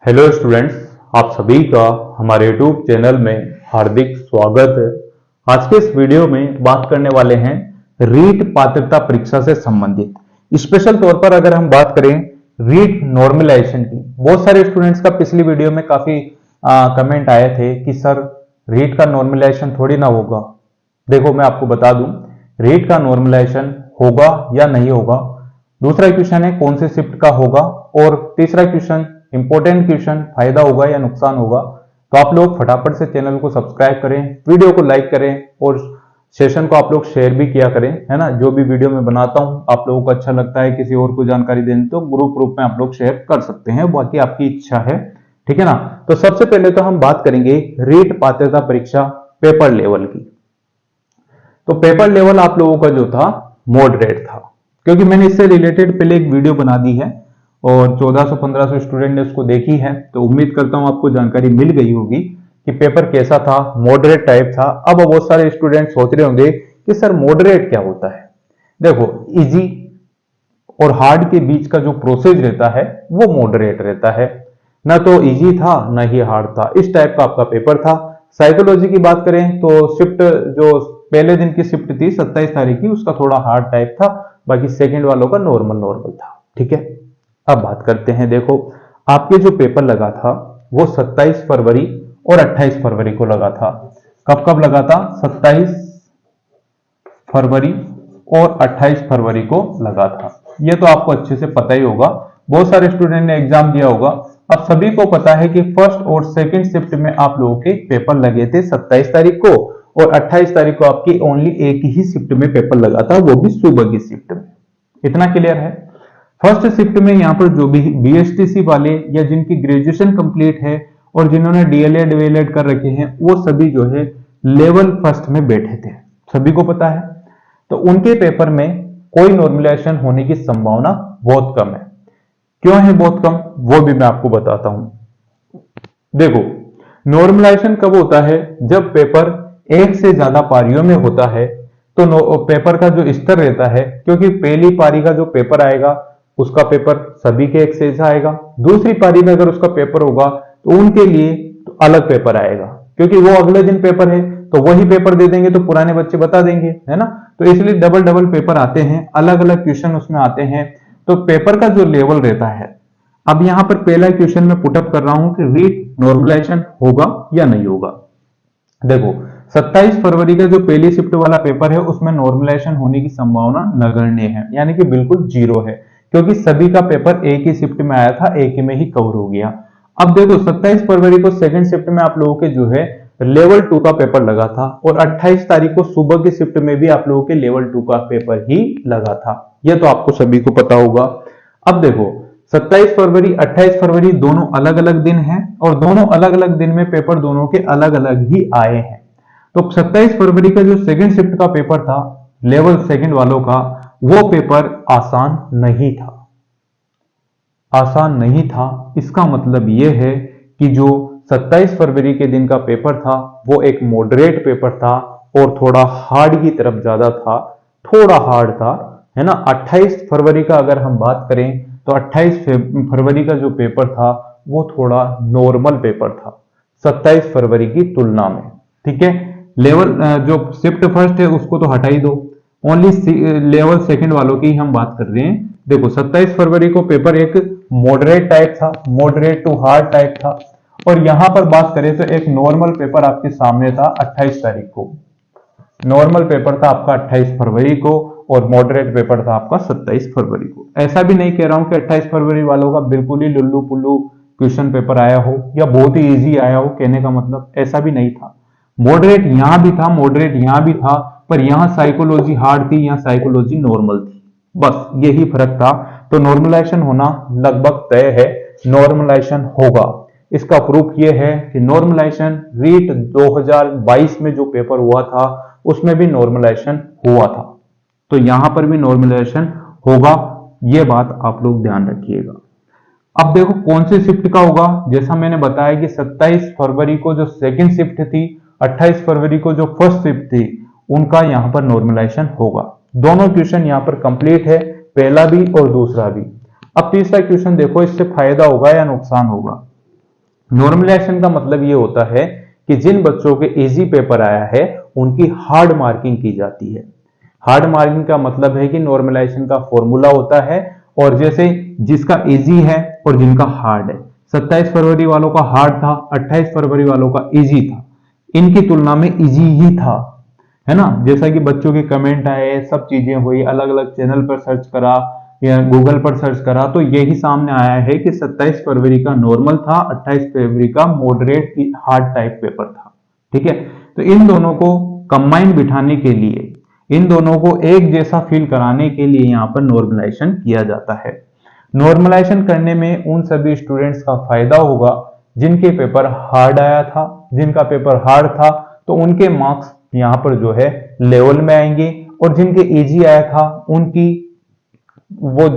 Hello students, आप सभी का हमारे YouTube चैनल में हार्दिक स्वागत है। आज के इस वीडियो में बात करने वाले हैं रीट पात्रता परीक्षा से संबंधित। स्पेशल तौर पर अगर हम बात करें रीट नॉर्मलाइजेशन की, बहुत सारे स्टूडेंट्स का पिछली वीडियो में काफी कमेंट आए थे कि सर रीट का नॉर्मलाइजेशन थोड़ी ना होगा। देखो मैं आपको बता दूं, रीट का नॉर्मलाइजेशन होगा या नहीं होगा। दूसरा क्वेश्चन है कौन से शिफ्ट का होगा, और तीसरा क्वेश्चन इंपॉर्टेंट क्वेश्चन, फायदा होगा या नुकसान होगा। तो आप लोग फटाफट से चैनल को सब्सक्राइब करें, वीडियो को लाइक करें और सेशन को आप लोग शेयर भी किया करें, है ना। जो भी वीडियो मैं बनाता हूं आप लोगों को अच्छा लगता है, किसी और को जानकारी देनी तो ग्रुप में आप लोग शेयर कर सकते हैं, बाकी आपकी इच्छा है, ठीक है ना। तो सबसे पहले तो हम बात करेंगे रीट पात्रता परीक्षा पेपर लेवल की। तो पेपर लेवल आप लोगों का जो था मॉडरेट था, क्योंकि मैंने इससे रिलेटेड पहले एक वीडियो बना दी है और 1400-1500 स्टूडेंट ने उसको देखी है, तो उम्मीद करता हूं आपको जानकारी मिल गई होगी कि पेपर कैसा था, मॉडरेट टाइप था। अब बहुत सारे स्टूडेंट सोच रहे होंगे कि सर मॉडरेट क्या होता है। देखो, इजी और हार्ड के बीच का जो प्रोसेस रहता है वो मॉडरेट रहता है। ना तो इजी था ना ही हार्ड था, इस टाइप का आपका पेपर था। साइकोलॉजी की बात करें तो शिफ्ट जो पहले दिन की शिफ्ट थी 27 तारीख की, उसका थोड़ा हार्ड टाइप था, बाकी सेकंड वालों का नॉर्मल था, ठीक है। अब बात करते हैं, देखो आपके जो पेपर लगा था वो 27 फरवरी और 28 फरवरी को लगा था। कब कब लगा था? 27 फरवरी और 28 फरवरी को लगा था। ये तो आपको अच्छे से पता ही होगा, बहुत सारे स्टूडेंट ने एग्जाम दिया होगा। अब सभी को पता है कि फर्स्ट और सेकंड शिफ्ट में आप लोगों के पेपर लगे थे 27 तारीख को, और 28 तारीख को आपकी ओनली एक ही शिफ्ट में पेपर लगा था, वो भी सुबह की शिफ्ट में। इतना क्लियर है। फर्स्ट शिफ्ट में यहाँ पर जो भी बीएसटीसी वाले या जिनकी ग्रेजुएशन कंप्लीट है और जिन्होंने डीएलएड वीएलएड कर रखे हैं, वो सभी जो है लेवल फर्स्ट में बैठे थे, सभी को पता है। तो उनके पेपर में कोई नॉर्मलाइजेशन होने की संभावना बहुत कम है। क्यों है बहुत कम, वो भी मैं आपको बताता हूं। देखो, नॉर्मलाइजेशन कब होता है? जब पेपर एक से ज्यादा पारियों में होता है। तो पेपर का जो स्तर रहता है, क्योंकि पहली पारी का जो पेपर आएगा उसका पेपर सभी के एक से आएगा, दूसरी पारी में अगर उसका पेपर होगा तो उनके लिए तो अलग पेपर आएगा, क्योंकि वो अगले दिन पेपर है तो वही पेपर दे देंगे तो पुराने बच्चे बता देंगे, है ना। तो इसलिए डबल पेपर आते हैं, अलग अलग क्वेश्चन उसमें आते हैं। तो पेपर का जो लेवल रहता है, अब यहां पर पहला क्वेश्चन मैं पुटअप कर रहा हूं कि रीट नॉर्मलाइजेशन होगा या नहीं होगा। देखो, 27 फरवरी का जो पहली शिफ्ट वाला पेपर है उसमें नॉर्मलाइजेशन होने की संभावना नगण्य है, यानी कि बिल्कुल जीरो है, क्योंकि सभी का पेपर एक ही शिफ्ट में आया था, एक ही में ही कवर हो गया। अब देखो, 27 फरवरी को सेकंड शिफ्ट में आप लोगों के जो है लेवल 2 का पेपर लगा था, और 28 तारीख को सुबह की शिफ्ट में भी आप लोगों के लेवल 2 का पेपर ही लगा था। यह तो आपको सभी को पता होगा। अब देखो, 27 फरवरी 28 फरवरी दोनों अलग अलग दिन हैं, और दोनों अलग अलग दिन में पेपर दोनों के अलग अलग ही आए हैं। तो 27 फरवरी का जो सेकंड शिफ्ट का पेपर था लेवल सेकंड वालों का, वो पेपर आसान नहीं था। आसान नहीं था, इसका मतलब यह है कि जो 27 फरवरी के दिन का पेपर था वो एक मॉडरेट पेपर था और थोड़ा हार्ड की तरफ ज्यादा था, थोड़ा हार्ड था, है ना। 28 फरवरी का अगर हम बात करें तो 28 फरवरी का जो पेपर था वो थोड़ा नॉर्मल पेपर था 27 फरवरी की तुलना में, ठीक है। लेवल जो शिफ्ट फर्स्ट है उसको तो हटा ही दो, ओनली लेवल सेकंड वालों की हम बात कर रहे हैं। देखो, 27 फरवरी को पेपर एक मॉडरेट टाइप था, मॉडरेट टू हार्ड टाइप था, और यहां पर बात करें तो एक नॉर्मल पेपर आपके सामने था 28 तारीख को। नॉर्मल पेपर था आपका 28 फरवरी को, और मॉडरेट पेपर था आपका 27 फरवरी को। ऐसा भी नहीं कह रहा हूं कि 28 फरवरी वालों का बिल्कुल ही लुल्लू पुल्लू क्वेश्चन पेपर आया हो या बहुत ही इजी आया हो, कहने का मतलब ऐसा भी नहीं था। मॉडरेट यहां भी था, मॉडरेट यहां भी था, पर यहां साइकोलॉजी हार्ड थी, यहां साइकोलॉजी नॉर्मल थी, बस यही फर्क था। तो नॉर्मलाइजेशन होना लगभग तय है, नॉर्मलाइजेशन होगा। इसका प्रूफ ये है कि नॉर्मलाइजेशन रीट 2022 में जो पेपर हुआ था उसमें भी नॉर्मलाइजेशन हुआ था, तो यहां पर भी नॉर्मलाइजेशन होगा, ये बात आप लोग ध्यान रखिएगा। अब देखो कौन सी शिफ्ट का होगा, जैसा मैंने बताया कि 27 फरवरी को जो सेकंड शिफ्ट थी, 28 फरवरी को जो फर्स्ट शिफ्ट थी, उनका यहां पर नॉर्मलाइजेशन होगा। दोनों क्वेश्चन यहां पर कंप्लीट है, पहला भी और दूसरा भी। अब तीसरा क्वेश्चन देखो, इससे फायदा होगा या नुकसान होगा। नॉर्मलाइजेशन का मतलब ये होता है कि जिन बच्चों के इजी पेपर आया है उनकी हार्ड मार्किंग की जाती है। हार्ड मार्किंग का मतलब है कि नॉर्मलाइजेशन का फॉर्मूला होता है, और जैसे जिसका इजी है और जिनका हार्ड है, 27 फरवरी वालों का हार्ड था, 28 फरवरी वालों का इजी था, इनकी तुलना में इजी ही था, है ना। जैसा कि बच्चों के कमेंट आए, सब चीजें हुई, अलग अलग चैनल पर सर्च करा या गूगल पर सर्च करा तो यही सामने आया है कि 27 फरवरी का नॉर्मल था, 28 फरवरी का मॉडरेट हार्ड टाइप पेपर था। ठीक है, तो इन दोनों को कंबाइन बिठाने के लिए, इन दोनों को एक जैसा फील कराने के लिए यहाँ पर नॉर्मलाइजेशन किया जाता है। नॉर्मलाइजेशन करने में उन सभी स्टूडेंट्स का फायदा होगा जिनके पेपर हार्ड आया था। जिनका पेपर हार्ड था तो उनके मार्क्स यहाँ पर जो है लेवल में आएंगे, और जिनके इजी आया था उनकी वो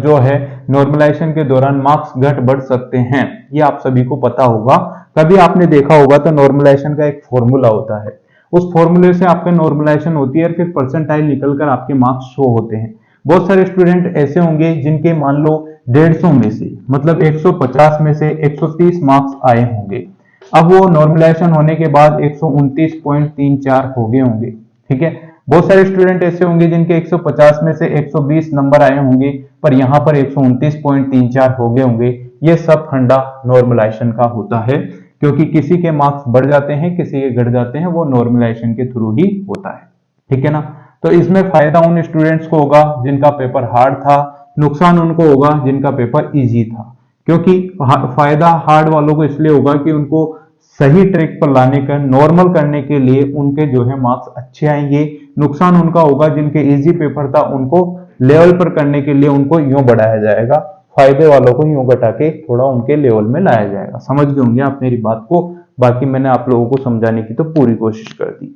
जो है नॉर्मलाइजेशन के दौरान मार्क्स घट बढ़ सकते हैं। ये आप सभी को पता होगा, कभी आपने देखा होगा तो नॉर्मलाइजेशन का एक फॉर्मूला होता है, उस फॉर्मूले से आपका नॉर्मलाइजेशन होती है और फिर परसेंटाइल निकलकर आपके मार्क्स शो होते हैं। बहुत सारे स्टूडेंट ऐसे होंगे जिनके मान लो 150 में से, मतलब 150 में से 130 मार्क्स आए होंगे, अब वो नॉर्मलाइजेशन होने के बाद 129.34 हो गए होंगे। ठीक है, बहुत सारे स्टूडेंट ऐसे होंगे जिनके 150 में से 120 नंबर आए होंगे, पर यहाँ पर 129.34 हो गए होंगे। ये सब फंडा नॉर्मलाइजेशन का होता है, क्योंकि किसी के मार्क्स बढ़ जाते हैं, किसी के घट जाते हैं, वो नॉर्मलाइजेशन के थ्रू ही होता है। ठीक है ना, तो इसमें फायदा उन स्टूडेंट्स को होगा जिनका पेपर हार्ड था, नुकसान उनको होगा जिनका पेपर इजी था। क्योंकि फायदा हार्ड वालों को इसलिए होगा कि उनको सही ट्रैक पर लाने का, नॉर्मल करने के लिए उनके जो है मार्क्स अच्छे आएंगे। नुकसान उनका होगा जिनके इजी पेपर था, उनको लेवल पर करने के लिए उनको यूं बढ़ाया जाएगा, फायदे वालों को यूं घटा के थोड़ा उनके लेवल में लाया जाएगा। समझ गए होंगे आप मेरी बात को। बाकी मैंने आप लोगों को समझाने की तो पूरी कोशिश कर दी।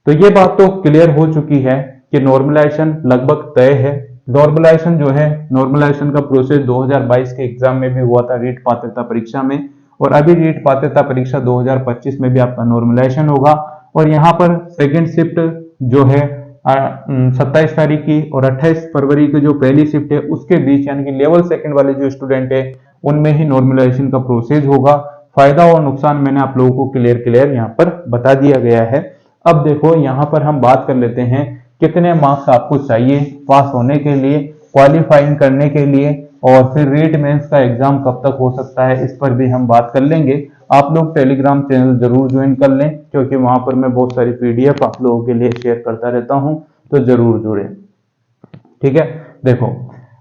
तो ये बात तो क्लियर हो चुकी है कि नॉर्मलाइजेशन लगभग तय है। नॉर्मलाइजेशन जो है, नॉर्मलाइजेशन का प्रोसेस 2022 के एग्जाम में भी हुआ था, रीट पात्रता परीक्षा में, और अभी रीट पात्रता परीक्षा 2025 में भी आपका नॉर्मलाइजेशन होगा। और यहाँ पर सेकेंड शिफ्ट जो है 27 तारीख की और 28 फरवरी की जो पहली शिफ्ट है उसके बीच, यानी कि लेवल सेकंड वाले जो स्टूडेंट है उनमें ही नॉर्मलाइजेशन का प्रोसेस होगा। फायदा और नुकसान मैंने आप लोगों को क्लियर यहाँ पर बता दिया गया है। अब देखो यहाँ पर हम बात कर लेते हैं कितने मार्क्स आपको चाहिए पास होने के लिए, क्वालिफाइंग करने के लिए, और फिर रीट मेंस का एग्जाम कब तक हो सकता है, इस पर भी हम बात कर लेंगे। आप लोग टेलीग्राम चैनल जरूर ज्वाइन कर लें, क्योंकि वहां पर मैं बहुत सारी पीडीएफ आप लोगों के लिए शेयर करता रहता हूं, तो जरूर जुड़े। ठीक है, देखो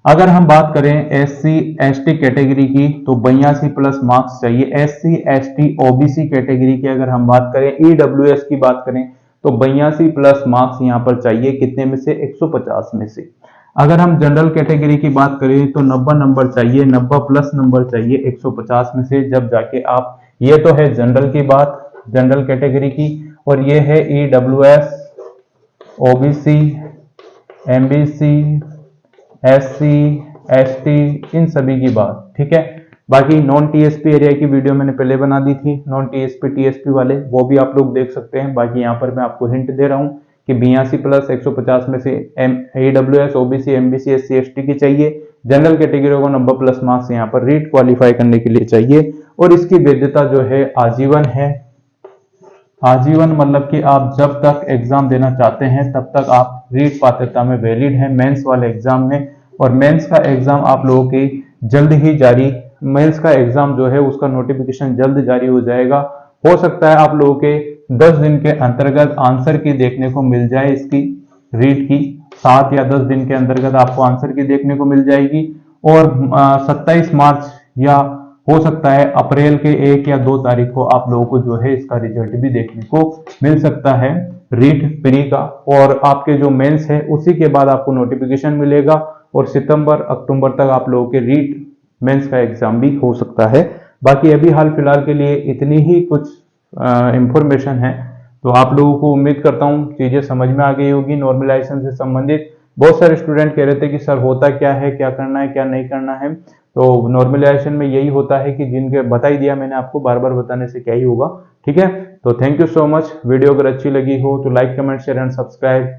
अगर हम बात करें SC ST कैटेगरी की तो 82 प्लस मार्क्स चाहिए। SC ST OBC कैटेगरी की अगर हम बात करें, EWS की बात करें तो 82 प्लस मार्क्स यहाँ पर चाहिए, कितने में से, 150 में से। अगर हम जनरल कैटेगरी की बात करें तो 90 नंबर चाहिए, 90 प्लस नंबर चाहिए 150 में से, जब जाके आप, ये तो है जनरल की बात, जनरल कैटेगरी की, और ये है EWS OBC MBC SC ST इन सभी की बात। ठीक है, बाकी नॉन टीएसपी एरिया की वीडियो मैंने पहले बना दी थी, नॉन टीएसपी टीएसपी वाले, वो भी आप लोग देख सकते हैं। बाकी यहाँ पर मैं आपको हिंट दे रहा हूँ कि 82 प्लस 150 में से EWS OBC MBC SC ST की चाहिए। जनरल कैटेगरी को 90 प्लस मार्क्स यहाँ पर रीट क्वालिफाई करने के लिए चाहिए, और इसकी वैधता जो है आजीवन है। आजीवन मतलब कि आप जब तक एग्जाम देना चाहते हैं तब तक आप रीट पात्रता में वैलिड है, मेंस वाले एग्जाम में। और मेंस का एग्जाम आप लोगों की जल्द ही जारी, मेंस का एग्जाम जो है उसका नोटिफिकेशन जल्द जारी हो जाएगा। हो सकता है आप लोगों के 10 दिन के अंतर्गत आंसर की देखने को मिल जाए, इसकी रीट की 7 या 10 दिन के अंतर्गत आपको आंसर की देखने को मिल जाएगी। और 27 मार्च या हो सकता है अप्रैल के 1 या 2 तारीख को आप लोगों को जो है इसका रिजल्ट भी देखने को मिल सकता है रीट प्री का। और आपके जो मेंस है उसी के बाद आपको नोटिफिकेशन मिलेगा, और सितंबर अक्टूबर तक आप लोगों के रीट मेंस का एग्जाम भी हो सकता है। बाकी अभी हाल फिलहाल के लिए इतनी ही कुछ इंफॉर्मेशन है, तो आप लोगों को उम्मीद करता हूँ चीजें समझ में आ गई होगी नॉर्मलाइजेशन से संबंधित। बहुत सारे स्टूडेंट कह रहे थे कि सर होता क्या है, क्या करना है, क्या नहीं करना है। तो नॉर्मलाइजेशन में यही होता है कि जिनके बता ही दिया मैंने आपको, बार बार बताने से क्या ही होगा। ठीक है, तो thank you so much. Video अगर अच्छी लगी हो तो like comment share and subscribe